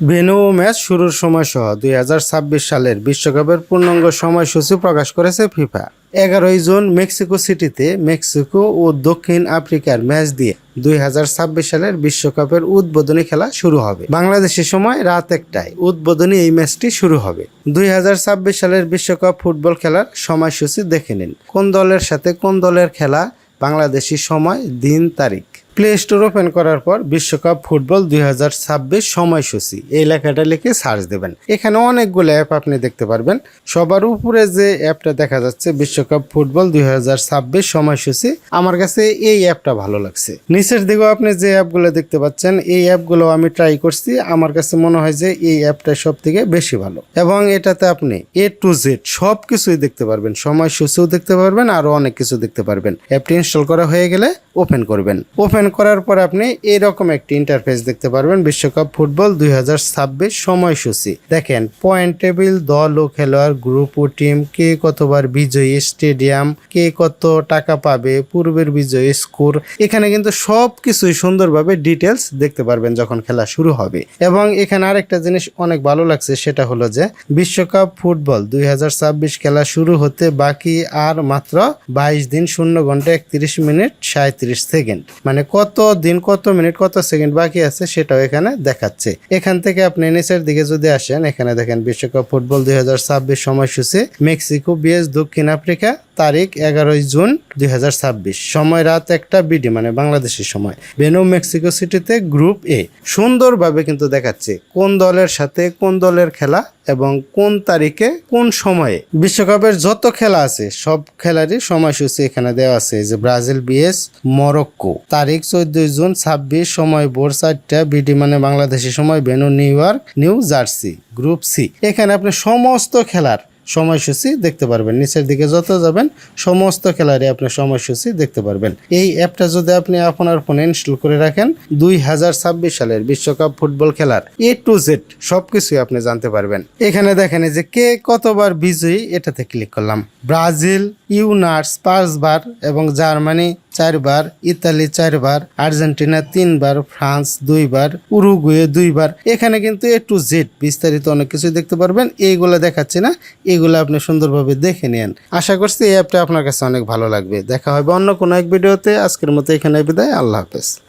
Venue ও match শুরুর সময় সহ 2026 সালের বিশ্বকাপের পূর্ণাঙ্গ সময়সূচি প্রকাশ করেছে ফিফা। 11 জুন মেক্সিকো সিটিতে মেক্সিকো ও দক্ষিণ আফ্রিকার ম্যাচ দিয়ে 2026 সালের বিশ্বকাপের উদ্বোধনী খেলা শুরু হবে। বাংলাদেশের সময় রাত 1টায় উদ্বোধনী এই ম্যাচটি শুরু হবে। 2026 সালের বিশ্বকাপ ফুটবল খেলার সময়সূচি দেখে নিন। কোন দলের সাথে কোন দলের খেলা, বাংলাদেশি সময়, দিন, তারিখ। প্লে স্টোর ওপেন করার পর বিশ্বকাপ ফুটবল 2026 সময়সূচি এই লেখাটা লিখে সার্চ দেবেন। এখানে অনেকগুলো অ্যাপ আপনি দেখতে পারবেন। সবার উপরে যে অ্যাপটা দেখা যাচ্ছে বিশ্বকাপ ফুটবল 2026 সময়সূচি, আমার কাছে এই অ্যাপটা ভালো লাগছে। নিচের দিকেও আপনি যে অ্যাপগুলো দেখতে পাচ্ছেন এই অ্যাপগুলো আমি ট্রাই করছি। আমার কাছে মনে হয় যে এই অ্যাপটা সব থেকে বেশি ভালো এবং এটাতে আপনি A to Z সব কিছুই দেখতে পারবেন, সময়সূচিও দেখতে পারবেন, আরও অনেক কিছু দেখতে পারবেন। অ্যাপটি ইনস্টল করা হয়ে গেলে ওপেন করবেন। ওপেন করার পর আপনি এরকম একটি ইন্টারফেস দেখতে পারবেন। বিশ্বকাপ ফুটবল 2026 সময়সূচি দেখেন, পয়েন্ট টেবিল, দল ও খেলোয়াড়, গ্রুপ ও টিম, কে কতবার বিজয়ী, স্টেডিয়াম, কে কত টাকা পাবে, পূর্বের বিজয়ী, স্কোর। এখানে কিন্তু সব কিছুই সুন্দরভাবে ডিটেলস দেখতে পারবেন যখন খেলা শুরু হবে। এবং এখানে আরেকটা জিনিস অনেক ভালো লাগছে, সেটা হলো যে বিশ্বকাপ ফুটবল 2026 খেলা শুরু হতে বাকি আর মাত্র 22 দিন 0 ঘন্টা 31 মিনিট 37 সেকেন্ড, মানে কত দিন, কত মিনিট, কত সেকেন্ড বাকি আছে সেটাও এখানে দেখাচ্ছে। এখান থেকে আপনি নিচের দিকে যদি আসেন, এখানে দেখেন বিশ্বকাপ ফুটবল 2026 সময়সূচি, মেক্সিকো vs দক্ষিণ আফ্রিকা, তারিখ 11 জুন 2026, সময় রাত 1টা বিডি মানে বাংলাদেশের সময়, ভেন্যু মেক্সিকো সিটিতে, গ্রুপ এ। সুন্দরভাবে কিন্তু দেখাচ্ছে কোন দলের সাথে কোন দলের খেলা এবং কোন তারিখে কোন সময়ে। বিশ্বকাপের যত খেলা আছে সব খেলারই সময়সূচি এখানে দেওয়া আছে। যে ব্রাজিল vs মরক্কো, তারিখ 14 জুন 26, সময় ভোর 4টা বিডি মানে বাংলাদেশের সময়, venue New Jersey, group C. এখানে আপনি সমস্ত খেলার সময়সূচি দেখতে পারবেন। নিচের দিকে যত যাবেন সমস্ত খেলারই আপনি সময়সূচি দেখতে পারবেন। এই অ্যাপটা যদি আপনি আপনার ফোনে ইনস্টল করে রাখেন, 2026 সালের বিশ্বকাপ ফুটবল খেলার A to Z সবকিছুই আপনি জানতে পারবেন। এখানে দেখেন যে কে কতবার বিজয়ী, এটাতে ক্লিক করলাম। ব্রাজিল, ইউনার্স 5 বার এবং জার্মানি 4 বার, ইতালি 4 বার, আর্জেন্টিনা 3 বার, ফ্রান্স 2 বার, উরুগুয়ে 2 বার। এখানে কিন্তু A to Z বিস্তারিত অনেক কিছু দেখতে পারবেন। এইগুলো দেখাচ্ছি না, এগুলো আপনি সুন্দরভাবে দেখে নেন। আশা করছি এই অ্যাপটা আপনার কাছে অনেক ভালো লাগবে। দেখা হবে অন্য কোনো এক ভিডিওতে। আজকের মতো এখানে বিদায়, আল্লাহ হাফেজ।